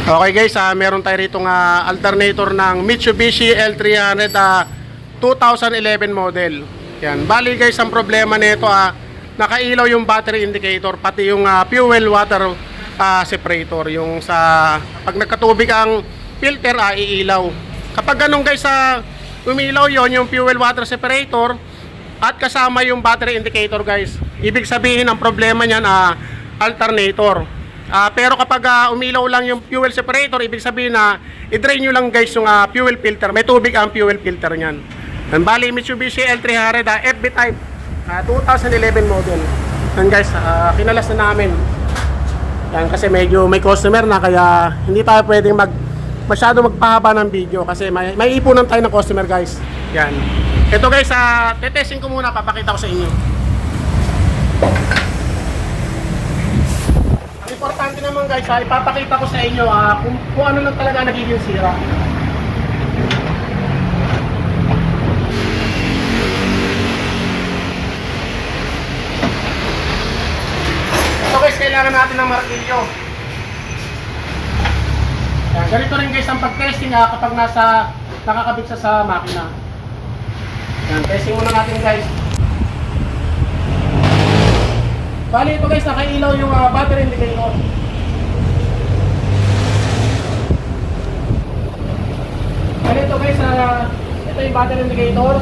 Okay guys, meron tayo rito alternator ng Mitsubishi L300 2011 model. Yan. Bali guys, ang problema nito nakailaw yung battery indicator pati yung fuel water separator. Yung sa pag nagkatubig ang filter iilaw. Kapag ganun guys, umilaw yon yung fuel water separator at kasama yung battery indicator guys. Ibig sabihin ang problema niyan alternator. Pero kapag umilaw lang yung fuel separator, ibig sabihin na i-drain nyo lang guys yung fuel filter. May tubig ang fuel filter nyan. And bali Mitsubishi L300 FB type 2011 model. And guys, kinalas na namin. Yan, kasi medyo may customer na, kaya hindi tayo pwedeng masyado magpahaba ng video kasi may ipunan tayo ng customer guys. Yan. Ito guys, tetesting ko muna, papakita ko sa inyo. Importante naman guys, ipapakita ko sa inyo kung ano lang talaga nagiging sira. So guys, kailangan natin ng martilyo. Yan, ganito rin guys ang pag-testing kapag nakakabit sa makina. Yan, testing muna natin guys. Bali ito guys, nakailaw yung battery indicator. Bali ito guys, ito yung battery indicator.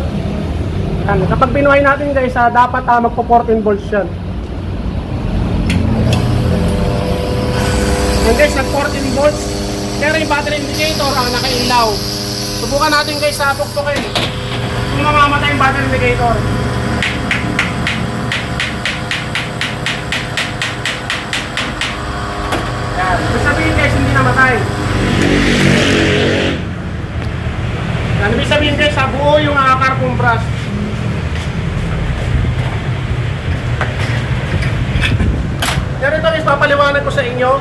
Yan, kapag binuhay natin guys, dapat magpo 14 volts yan. Yan guys, nag 14 volts. Pero yung battery indicator nakailaw. Subukan natin guys sa pukpukin kung mamamatay yung battery indicator. Ibig sabihin guys, hindi namatay. Yan, ibig sabihin guys, buo yung carbon brush. Pero ito guys, papaliwanag ko sa inyo.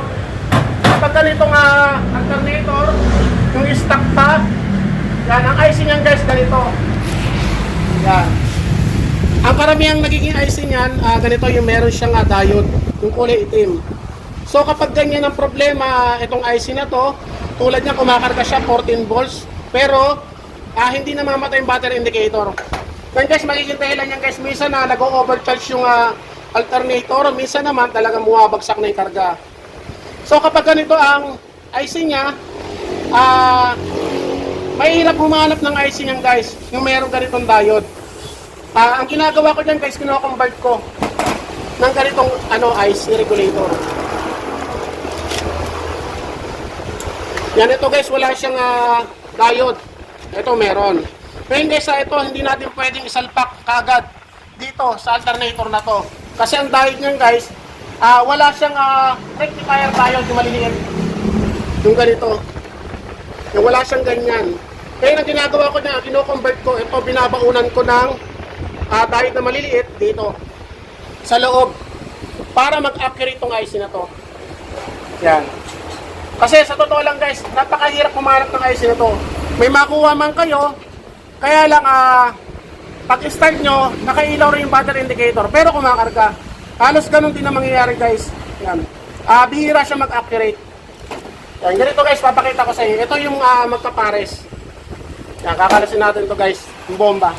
Kapag ganitong alternator, yung stock pa, yan, ang icing yan guys, ganito. Yan. Ang karamihang nagiging icing yan, ganito yung meron siyang diode, yung kulay itim. So kapag ganyan ang problema, itong IC na to, tulad niya kumakarga siya 14 volts, pero hindi namamatay yung battery indicator. Then guys, magiging dahilan yan guys, minsan nag-overcharge yung alternator, minsan naman talagang bumabagsak na yung karga. So kapag ganito ang IC niya, mahirap humanap ng IC niyan guys, yung meron ganitong diode. Ang ginagawa ko dyan guys, kino-convert ko ng ganitong IC regulator. Yan, ito guys, wala siyang diode. Ito meron. Ngayon guys, ito hindi natin pwedeng isalpak kagad dito sa alternator na to. Kasi ang diode niyan guys, wala siyang rectifier diode yung maliliit. Yung ganito. Yung wala siyang ganyan. Kaya ang ginagawa ko na, kino-convert ko, ito binabaunan ko ng diode na maliliit dito sa loob para mag-accurate itong IC na to. Yan. Kasi sa totoo lang guys, napakahirap pumanap ng IC na to. May makuha man kayo, kaya lang pag-start nyo, nakailaw rin yung battery indicator, pero kumakarga. Halos ganun din ang mangyayari guys. Yan. Bihira siya mag-accurate. Yan, ganito guys, papakita ko sa inyo. Ito yung magpapares. Yan, kakalasin natin to guys, yung bomba.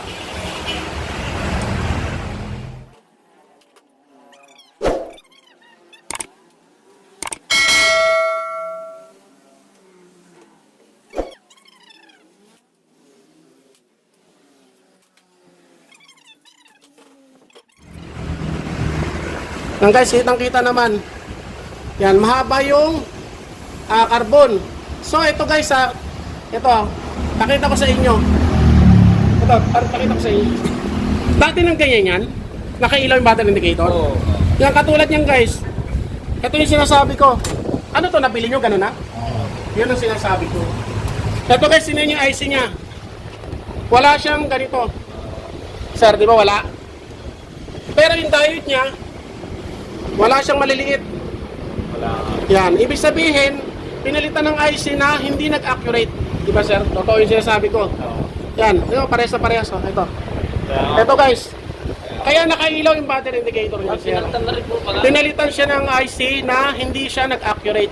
Yan guys, kitang-kita naman. Yan, mahaba yung carbon. So ito guys, ito, pakita ko sa inyo. Ito, pakita ko sa inyo. Dati nang ganyan yan, nakailaw yung battery indicator. Oh. Yan, katulad yan guys. Ito yung sinasabi ko. Ano to, nabili nyo, gano'n na? Oh. Yun ang sinasabi ko. Ito guys, sino yung IC nya? Wala siyang ganito. Sir, di ba wala? Pero yung diode nya, wala siyang maliliit. Wala. Yan, ibig sabihin, pinalitan ng IC na hindi nag-accurate. Diba sir? Totoo yung sinasabi ko. Yan, ito, parehas na parehas. Ito. Ito guys. Kaya nakailaw yung battery indicator niya. Pinalitan na rin po pala. Pinalitan siya ng IC na hindi siya nag-accurate.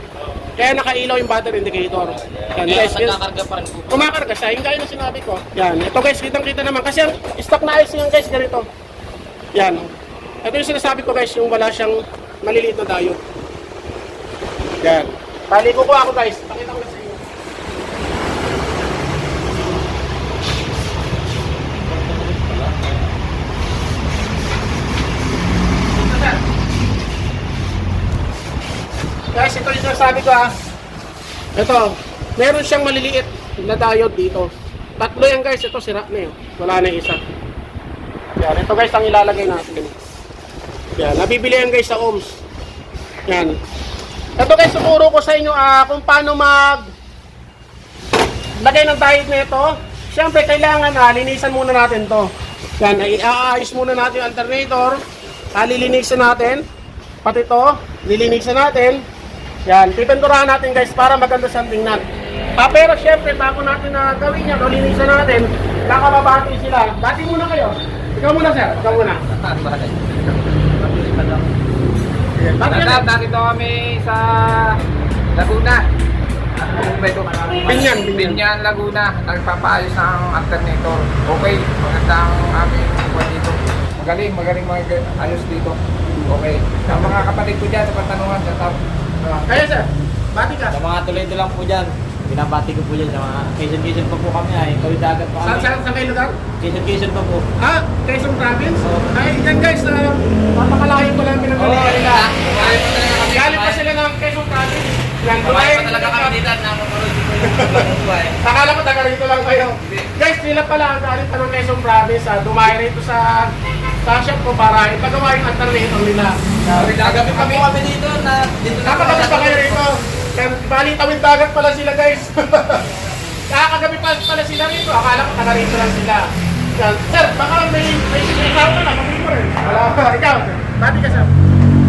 Kaya nakailaw yung battery indicator. Yan guys, Nagkakarga pa rin po. kumakarga siya, yung gaya na sinabi ko. Yan, ito guys, kitang-kita naman. Kasi ang stock na ayos yan guys, ganito. Yan. Ito yung sinasabi ko guys, yung wala siyang maliliit na diode. Yan. Bali ko ako guys, pakita ko na sa inyo. Guys, ito yung sinasabi ko Ito, meron siyang maliliit na diode dito. Tatlo yan guys, ito sira na yun. Wala na yung isa. Yan, ito guys ang ilalagay natin. Yan, nabibili yan guys sa ohms. Yan. Ito guys, sumuro ko sa inyo kung paano lagay ng diode nito. Siyempre, kailangan linisan muna natin to. Yan, iaayos muna natin yung alternator. Lilinisan natin. Pati to, lilinisan natin. Yan, pipinturahan natin guys para maganda siyang tingnan. Pero syempre, bago natin gawin yan o linisan natin, nakababati sila. Bati muna kayo. Ikaw muna sir, ikaw muna. Dito kami sa Laguna. Binyan, Laguna. Nagpapaayos ng alternator. Okay, maganda ang aming buwan dito. Magaling ayos dito. Okay. Sa mga kapatid ko dyan sa Patanungan, sa top. Kaya sir, bati ka. Sa mga Toledo lang po dyan, binabati ko po dyan sa mga Quezon pa po kami ay kawit dagat pa kami. Saan kayo lugar? Quezon pa po. Quezon Province? Oo. Ay, yan guys, papakalayo ko lang pinagaling nila. Galing pa sila ng Quezon Province. Yan, Kumain pa talaga kami dito na mamunood dito yung buhay. Akala ko taga rito lang kayo. Guys, sila pala galing pa ng Quezon Province. Dumay rito sa shop ko para ipagawa yung alternator nila. Gabi pa po kami dito na dito na Napakagabi pa kayo rito. Bali, tawid dagat pala sila guys. Nakakagabi pa pala sila rito. Akala ko taga rito lang sila. Yan. Sir, baka may tao ka na. Mamili mo rin. Wala ka. Ikaw, bati ka sir.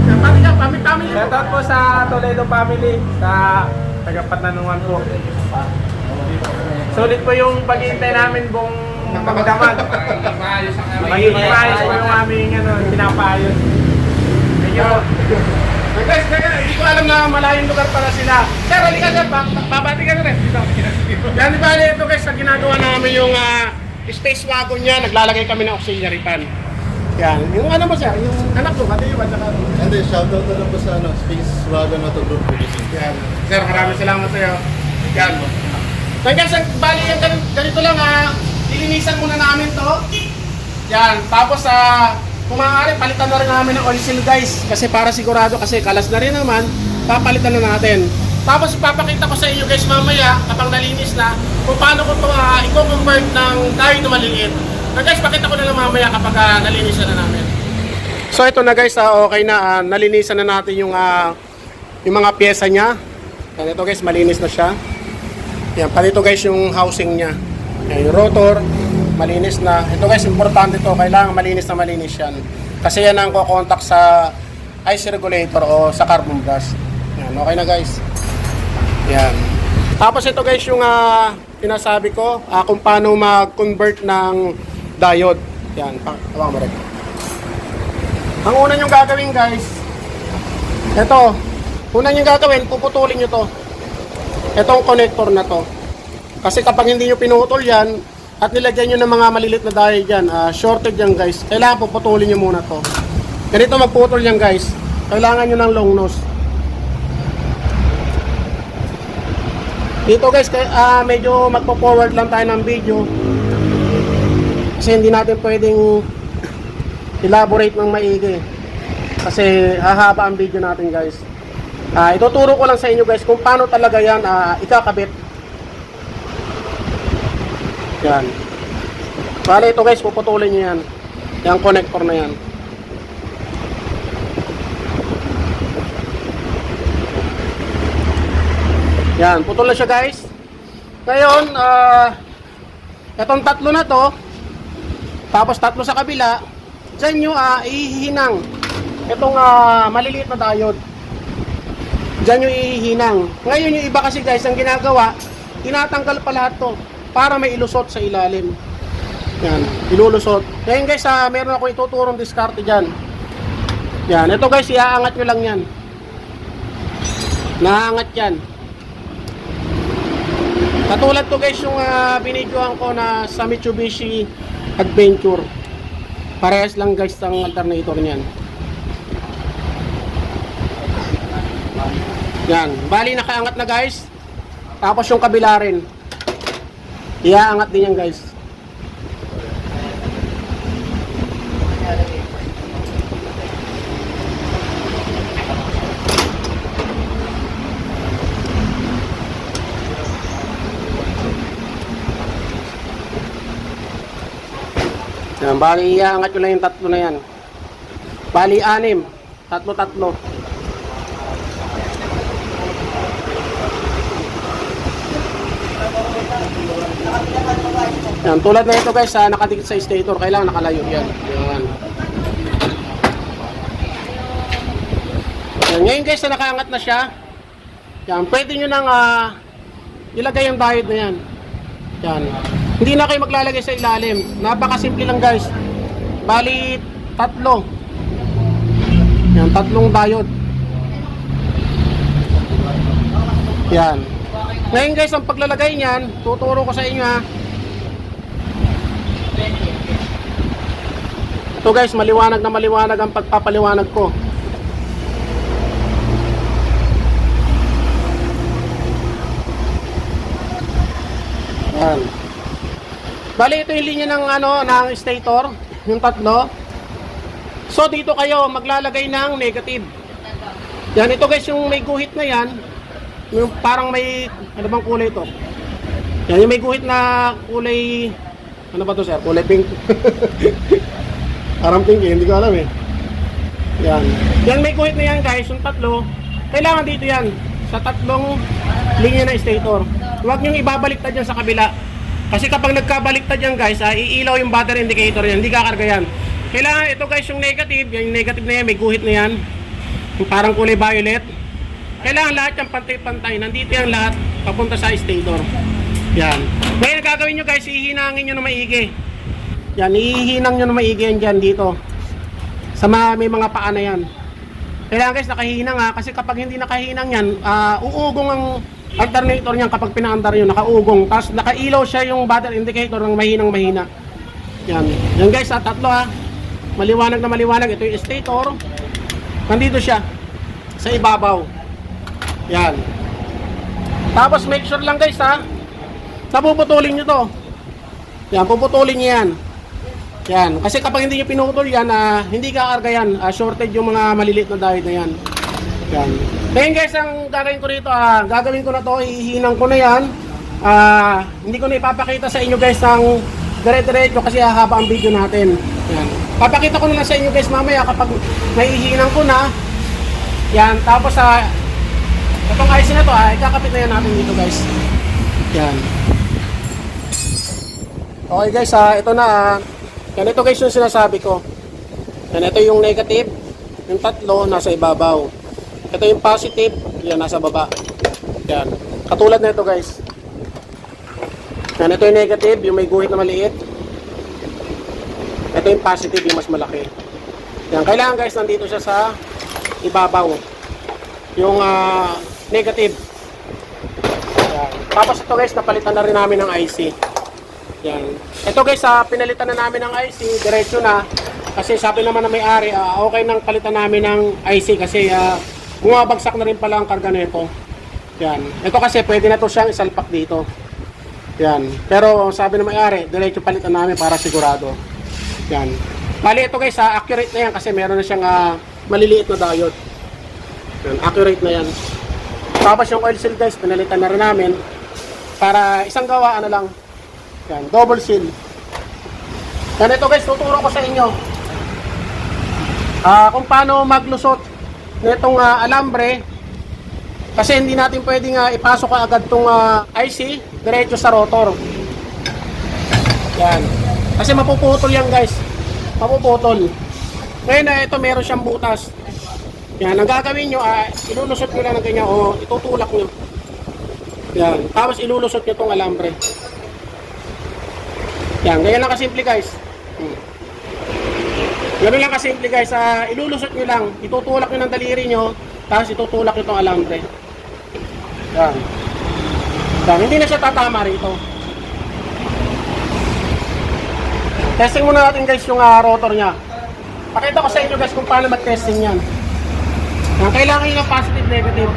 Yan, bati ka, family mo. Shoutout po sa Toledo family, sa taga-Patanungan po. Sulit po yung paghihintay namin buong magdamag. Magiging maayos po yung aming pinapaayos. Thank you. Guys, hindi ko alam na malayong lugar pala sila. Sir, halika sir, babati ka na rin. Yan, di ba ito guys, sa ginagawa namin yung space wagon niya, naglalagay kami ng auxiliary fan. Yan, yung ano mo sir, yung anak ko, pati yung saka. Hindi, shoutout na lang po sa Space Wagon Motor Group Producing. Yan. Sir, maraming salamat sa'yo. Yan. So guys, bali yung ganito lang lilinisan muna namin to. Yan, tapos kung maaari, palitan na rin namin ng oil seal guys. Kasi para sigurado, kasi kalas na rin naman, papalitan na natin. Tapos ipapakita ko sa inyo guys mamaya, kapag nalinis na, kung paano ko ito i-convert ng diode na maliliit. So guys, pakita ko na lang mamaya kapag nalinisan na namin. So ito na guys, okay na, nalinisan na natin yung mga pyesa niya. Yan, ito guys, malinis na siya. Yan, pati ito guys yung housing niya. Yan, yung rotor, malinis na. Ito guys, importante ito, kailangan malinis na malinis yan. Kasi yan ang kukontak sa ice regulator o sa carbon brush. Yan, okay na guys. Yan. Tapos ito guys yung pinasabi ko kung paano mag-convert ng diode. Yan, tawag mo rin. Ang una nyo gagawin guys, ito, una nyo gagawin, puputulin nyo to. Itong connector na to. Kasi kapag hindi nyo pinutol yan, at nilagyan nyo ng mga malilit na diode dyan, shorted yan guys, kailangan puputulin nyo muna to. Ganito magputol yan guys, kailangan nyo ng long nose. Dito guys, medyo magpo-forward lang tayo ng video. Kasi hindi natin pwedeng elaborate ng maigi. Kasi hahaba ang video natin guys. Ituturo ko lang sa inyo guys kung paano talaga yan ikakabit. Yan. Bale ito guys, puputulin nyo yan. Yung connector na yan. Yan, putol na siya guys. Ngayon, itong tatlo na to, tapos tatlo sa kabila, dyan nyo ihihinang itong maliliit na diode. Dyan nyo ihihinang. Ngayon yung iba kasi guys, ang ginagawa, tinatanggal pa lahat to para may ilusot sa ilalim. Yan, ilulusot. Ngayon guys, meron ako ituturong diskarte dyan. Yan, ito guys, iaangat nyo lang yan. Naangat yan. Katulad to guys yung binidyohan ko na sa Mitsubishi Adventure. Parehas lang guys ang alternator niyan. Yan, bali nakaangat na guys. Tapos yung kabila rin. Iaangat din yan guys. Yan, bali iaangat ko lang yung tatlo na yan. Bali 6. Tatlo. Yan, tulad na ito guys, nakadikit sa stator, kailangan nakalayo yan. Yan. Yan, ngayon guys, na nakaangat na siya. Yan, pwede nyo nang ilagay yung diode na yan. Yan. Hindi na kayo maglalagay sa ilalim. Napakasimple lang guys. Bali, 3. Yan, 3 diode. Yan. Ngayon guys, ang paglalagay niyan, tuturo ko sa inyo ha. Ito guys, maliwanag na maliwanag ang pagpapaliwanag ko. Yan. Bali, ito yung linya ng ng stator, yung 3. So dito kayo maglalagay ng negative. Yan, ito guys, yung may guhit na yan. Yung parang may, ano bang kulay ito? Yan, yung may guhit na kulay, ano ba to sir? Kulay pink. Parang pink eh, hindi ko alam eh. Yan. Yan, may guhit na yan guys, yung 3. Kailangan dito yan, sa 3 linya na stator. Huwag nyo ibabaliktad yan sa kabila. Kasi kapag nagkabaliktad yan guys, iilaw yung battery indicator yan, hindi kakarga yan. Kailangan ito guys, yung negative, yung negative na yan, may guhit na yan. Yung parang kulay violet. Kailangan lahat yung pantay-pantay. Nandito yung lahat papunta sa stator. Yan. Ngayon gagawin nyo guys, ihinangin nyo na maigi. Yan, ihinang nyo na maigi yan dyan dito. Sa may mga paa na yan. Kailangan guys nakahinang ha. Kasi kapag hindi nakahinang yan, uugong ang alternator niyan kapag pinaandar nyo. Nakaugong. Tapos nakailaw siya yung battery indicator ng mahinang-mahina. Yan. Yan guys, 3 ha. Maliwanag na maliwanag. Ito yung stator. Nandito siya. Sa ibabaw. Yan. Tapos make sure lang guys ha, napuputulin nyo to. Yan, puputulin nyo yan. Yan. Kasi kapag hindi nyo pinutol yan, hindi kakarga yan. Shorted yung mga maliliit na diode na yan. Yan. Ngayon guys, ang gagawin ko rito, gagawin ko na to, hihinang ko na yan. Hindi ko na ipapakita sa inyo guys ng dire-diretso kasi hahaba ang video natin. Yan. Papakita ko na lang sa inyo guys mamaya kapag naihinang ko na. Yan. Tapos itong IC na to, ikakapit na yan natin dito guys. Yan. Okay guys, ito na. Yan, ito guys yung sinasabi ko. Yan, ito yung negative. Yung 3 nasa ibabaw. Ito yung positive, yan nasa baba. Yan. Katulad na ito guys. Yan, ito yung negative, yung may guhit na maliit. Ito yung positive, yung mas malaki. Yan, kailangan guys, nandito siya sa ibabaw. Yung negative. Yan. Tapos ito guys, napalitan na rin namin ng IC. Yan. Ito guys, pinalitan na namin ng IC, diretso na. Kasi sabi naman na may-ari, okay nang palitan namin ng IC kasi bumabagsak na rin pala ang karga nito. Yan. Ito kasi pwede na to siyang isalpak dito. Yan. Pero sabi ng may-ari, diretso palitan namin para sigurado. Yan. Bali ito guys, accurate na yan kasi meron na siyang maliliit na diode. Yan. Accurate na yan. Tapos yung oil seal guys, pinalitan na rin namin para isang gawa lang. Yan, double seal. Yan, ito guys, tuturo ko sa inyo kung paano maglusot nitong alambre kasi hindi natin pwedeng ipasok agad tong IC diretso sa rotor. Yan. Kasi mapuputol yan guys. Mapuputol. Ngayon ito meron siyang butas. Yan, ang gagawin nyo, ilulusot nyo lang ng ganyan o itutulak nyo. Yan, tapos ilulusot nyo itong alambre. Yan, ganyan lang kasimple guys. Ganun lang kasimple guys, ilulusot nyo lang, itutulak nyo ng daliri nyo, tapos itutulak nyo itong alambre. Yan. Yan, hindi na siya tatama rito. Testing muna natin guys yung rotor niya. Pakita ko sa inyo guys kung paano mag-testing yan. Kailangan nyo ng positive, negative.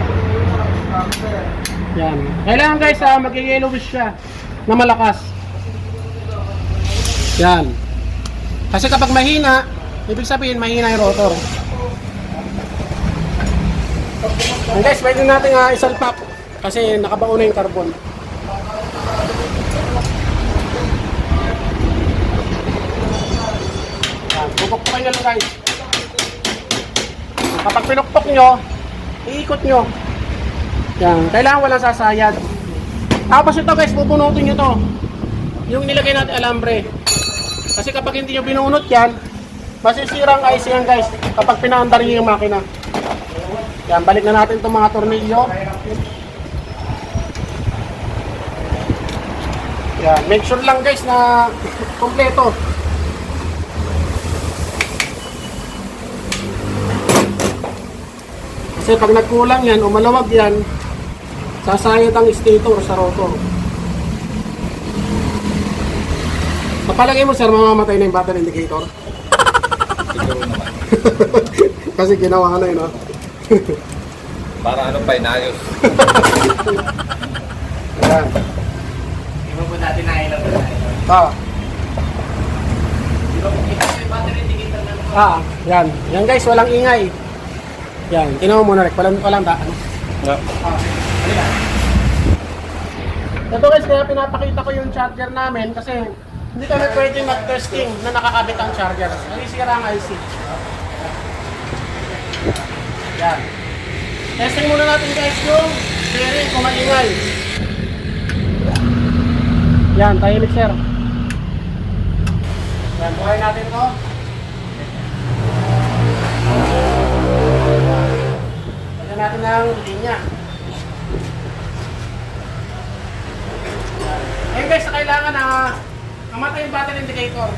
Yan. Kailangan guys mag-yellowish siya na malakas. Yan. Kasi kapag mahina, ibig sabihin mahina yung rotor. And guys, pwede natin isalpak kasi nakabaon na yung carbon. Yan. Pupukpukin nyo lang guys. Kapag pinukpok nyo, iikot nyo. Yan. Kailangan walang sasayad. Tapos ito guys, pupunutin nyo to. Yung nilagay natin alambre. Kasi kapag hindi nyo binunot yan, masisira ang IC yan guys kapag pinaandar nyo yung makina. Yan, balik na natin itong mga tornilyo. Yan, make sure lang guys na kompleto. Kasi pag nagkulang yan o malawag yan, sasayad ang stator sa rotor. Kapalagay mo sir, mamamatay na yung battery indicator. Siguro naman. Kasi ginawa na yun, no? Para ano pa, inayos. Ayan. Iba po natin na ilaw na ito. Ah, Ito yung battery indicator na naman. yan. Yan guys, walang ingay. Yan, tinaw mo na rin. Walang ano? Halika. Ito guys, kaya pinapakita ko yung charger namin kasi hindi kami pwede mag-testing na nakakabit ang charger. Nasisira ang IC. Yan. Testing muna natin guys yung bearing kung maingay. Yan, tahimik sir. Yan, buhay natin to. Lagyan natin ng linya. Ayun guys, kailangan na namatay yung battery indicator.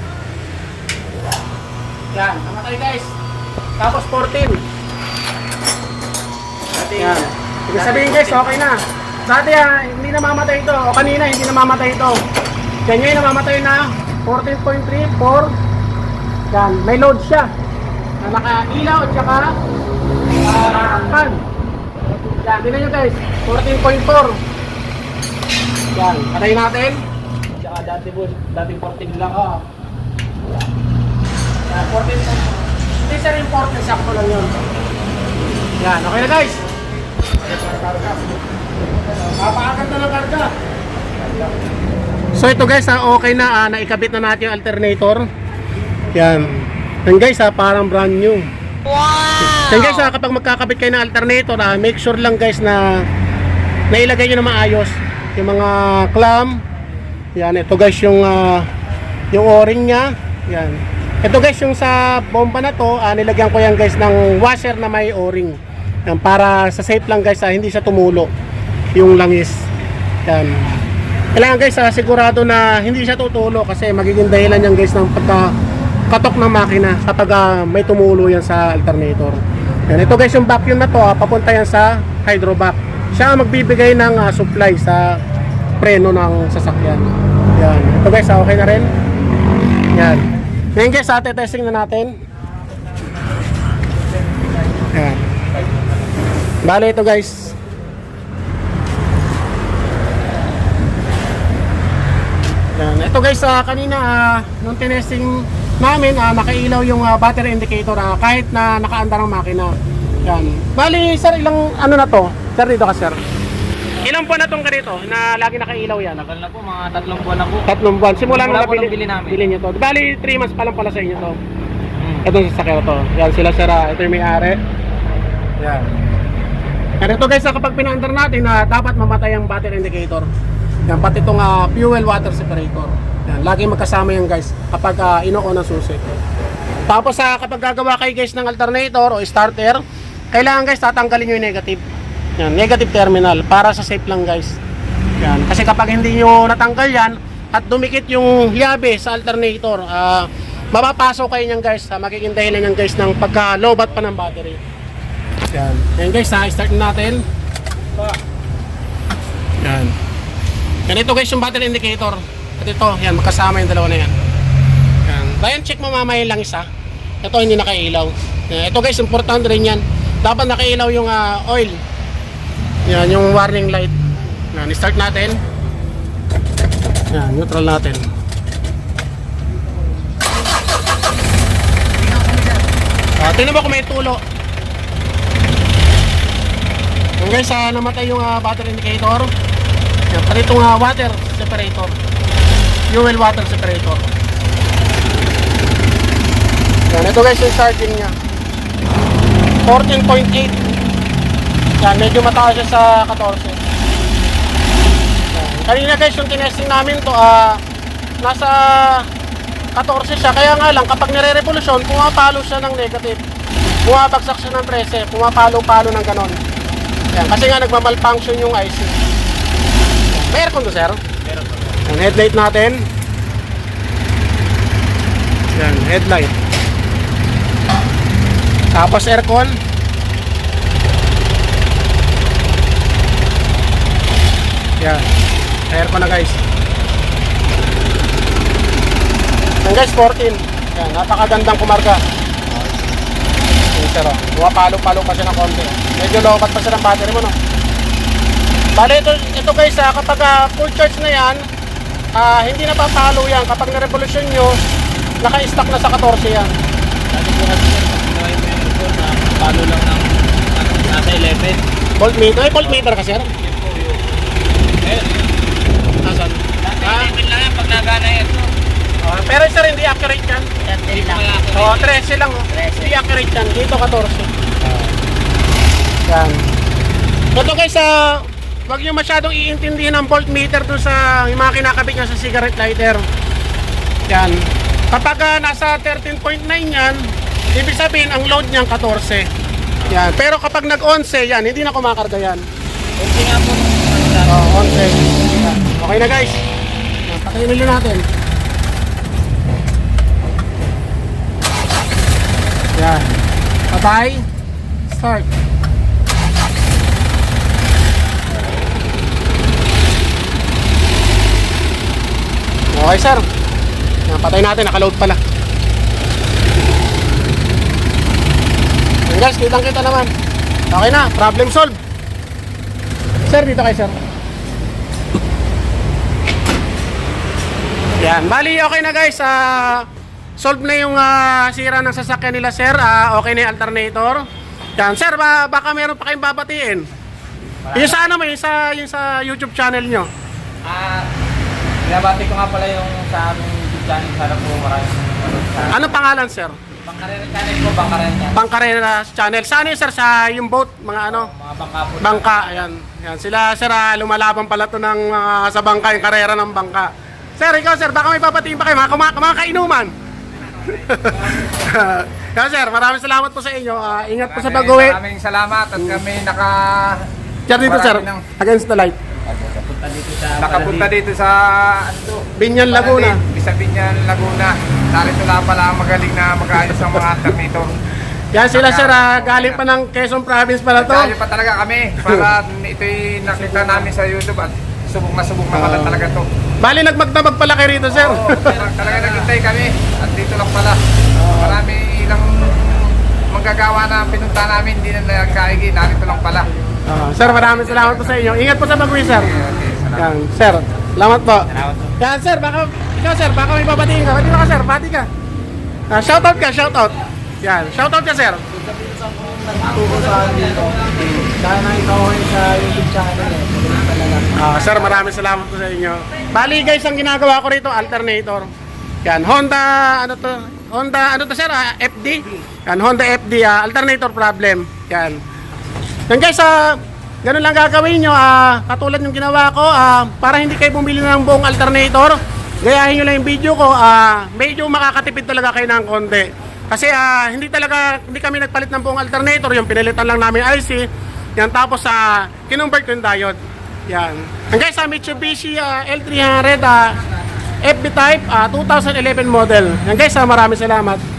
Yan, namatay guys. Tapos 14. Yan. Ibig sabihin guys, okay na. Dati hindi namamatay ito. O kanina, hindi namamatay ito. Yan ngayon, namamatay na 14.3, 4. Yan, may load siya. Na nakailaw at saka pan. Yan, tingnan nyo guys. 14.4. Yan, patayin natin. Tsaka dati po, dating 14 lang. Yan, 14. Hindi sir yung 14, sakto lang yun. Yan, okay na guys. Napakaganda ng karga. So ito guys, okay na, naikabit na natin yung alternator. Yan. Yan guys, parang brand new. Wow! Yan guys, kapag magkakabit kayo ng alternator, make sure lang guys na nailagay nyo na maayos yung mga clamp. Yan, ito guys yung o-ring nya. Yan. Ito guys, yung sa bomba na to, nilagyan ko yan guys ng washer na may o-ring. Yan, para sa safe lang guys, hindi siya tumulo yung langis. Yan. Kailangan guys, sigurado na hindi siya tutulo kasi magiging dahilan yan guys ng pagkakatok ng makina kapag may tumulo yan sa alternator. Yan. Ito guys, yung vacuum na to, papunta yan sa hydrovac. Siya ang magbibigay ng supply sa preno ng sasakyan. Yan. Ito guys, okay na rin. Yan. Ngayon guys, testing na natin. Yan. Bale ito guys. Yan. Ito guys, kanina nung tinesting namin, nakailaw yung battery indicator kahit na nakaandar ang makina. Yan. Bali sir, ilang ano na to? Sir, dito ka sir. Ilang buwan na tong ganito na lagi nakailaw yan? Tagal na po, mga 3 buwan na po. 3 buwan. Simula nung po nung bili namin. Bili nyo to. Bali 3 months pa lang pala sa inyo to. Ito yung sasakyan to. Yan sila sir, ito yung may-ari. Yan. Yan ito guys, kapag pinaandar natin dapat mamatay ang battery indicator. Yan, pati itong fuel water separator. Yan, lagi magkasama yan guys kapag ino-on ang susi. Tapos kapag gagawa kayo guys ng alternator o starter, kailangan guys tatanggalin nyo yung negative. Yan, negative terminal para sa safe lang guys. Yan, kasi kapag hindi nyo natanggal yan at dumikit yung hiyabe sa alternator, mapapasok kayo nyan guys, magiging dahilan yan guys ng pagka-lowbat pa ng battery. Yan, yan guys, start natin. Yan. Yan, ito guys yung battery indicator. At ito, yan, magkasama yung dalawa na yan. Yan. Ryan, check mo mamaya lang isa. Ito hindi nakailaw. Yan. Ito guys, importante rin yan. Dapat nakailaw yung oil. Yan, yung warning light. Yan, start natin. Yan, neutral natin. Tingnan mo kung may tulo. Yan guys, namatay yung battery indicator. Yan, pati itong water separator. Fuel water separator. Yan, ito guys yung charging nya. 14.8. Yan, medyo mataas siya sa 14. Yan. Kanina guys yung tinesting namin to, nasa 14 siya. Kaya nga lang, kapag nire-revolusyon, pumapalo siya ng negative. Bumabagsak siya ng 13. Pumapalo-palo ng ganon. Yan, kasi nga nagmamalfunction yung IC. May aircon to, sir? Pero Yan, headlight natin. Yan, headlight. Tapos aircon. Yan, aircon na guys. Yan guys, 14. Yan, napakagandang kumarga. Yan, sir, pumapalo-palo pa siya ng konti. Medyo low-cut pa siya ng battery mo, no? Bale, ito guys, kapag full charge na yan, hindi na papalo yan. Kapag na-revolution nyo, naka-stack na sa 14 yan. dati po kasi sir, pag ginawa mo yung report na palo lang ng nasa 11. Voltmeter, may voltmeter ka sir? Yun po yun. Eh, Nasaan? nasa 11 lang yan pag nagana yan. Pero sir, hindi accurate yan. Hindi lang. Oo, 13 lang. 13. Hindi accurate yan. Dito 14. Yan. Ito guys, wag nyo masyadong iintindihin ang voltmeter doon sa yung mga kinakabit nyo sa cigarette lighter. Yan. Kapag nasa 13.9 yan, ibig sabihin ang load niyan 14. Yan. Pero kapag nag-11 yan, hindi na kumakarga yan. Okay nga po. Oo, 11. Yan. Okay na guys. Yan, patayin nila natin. Yan. Patay. Start. Okay sir. Yan, patay natin. Nakaload pala. Yan guys, kitang-kita naman. Okay na. Problem solved. Sir, dito kayo sir. Yan. Bali, okay na guys. Solve na yung sira ng sasakyan nila sir. Okay na yung alternator. Yan. Sir, baka meron pa kayong babatiin. Yung sa ano mo, yung sa YouTube channel nyo. Binabati ko nga pala yung sa aming YouTube channel. Sana po maraming Anong pangalan sir? Bangkarera channel po, Bangkarera channel. Bangkarera channel. Saan yun sir? Sa yung boat? Mga ano? Mga bangka po. Bangka. Ayan. Yan. Sila sir, lumalaban pala to ng sa bangka, yung karera ng bangka. Sir, ikaw sir, baka may babatiin pa kayo. Mga kainuman. Kaya sir, maraming salamat po sa inyo. Ingat po sa pag-uwi. Maraming salamat at kami Sir, dito sir, against the light. Nakapunta dito sa nakapunta dito sa Binyan, Laguna. Sa Binyan, Laguna. Narito lang pala ang magaling na mag-ayos ng mga alternator. Yan sila sir, galing pa ng Quezon Province pala to. Tayo pa talaga kami para ito'y nakita namin sa YouTube at subok na pala talaga to. Bali, nagmagdamag pala kayo rito sir. Oo, talaga naghintay kami at dito lang pala. Marami ilang manggagawa na pinunta namin, hindi na nagkaigi, narito lang pala. Sir, maraming salamat po sa inyo. Ingat po sa pag-uwi sir. Okay, salamat. Yan, sir. Salamat po. Salamat po. Yan, sir, ikaw sir, baka may babatiin ka. Dito ka sir, bati ka. Shoutout ka, shoutout. Yan, shoutout ka sir. Tuko sa akin dito. Sana ikaw sa YouTube channel eh. Magaling talaga. Sir, maraming salamat po sa inyo. Bali guys, ang ginagawa ko rito, alternator. Yan, Honda, ano to sir? FD. Yan, Honda FD, alternator problem. Yan. Yan guys, ganun lang gagawin nyo. Katulad yung ginawa ko, para hindi kayo bumili ng buong alternator, gayahin nyo lang yung video ko, medyo makakatipid talaga kayo ng konti. Kasi hindi kami nagpalit ng buong alternator, yung pinalitan lang namin IC. Yan, tapos kinonvert ko yung diode. Yan. And guys, Mitsubishi L300 FB type 2011 model. Yan guys, maraming salamat.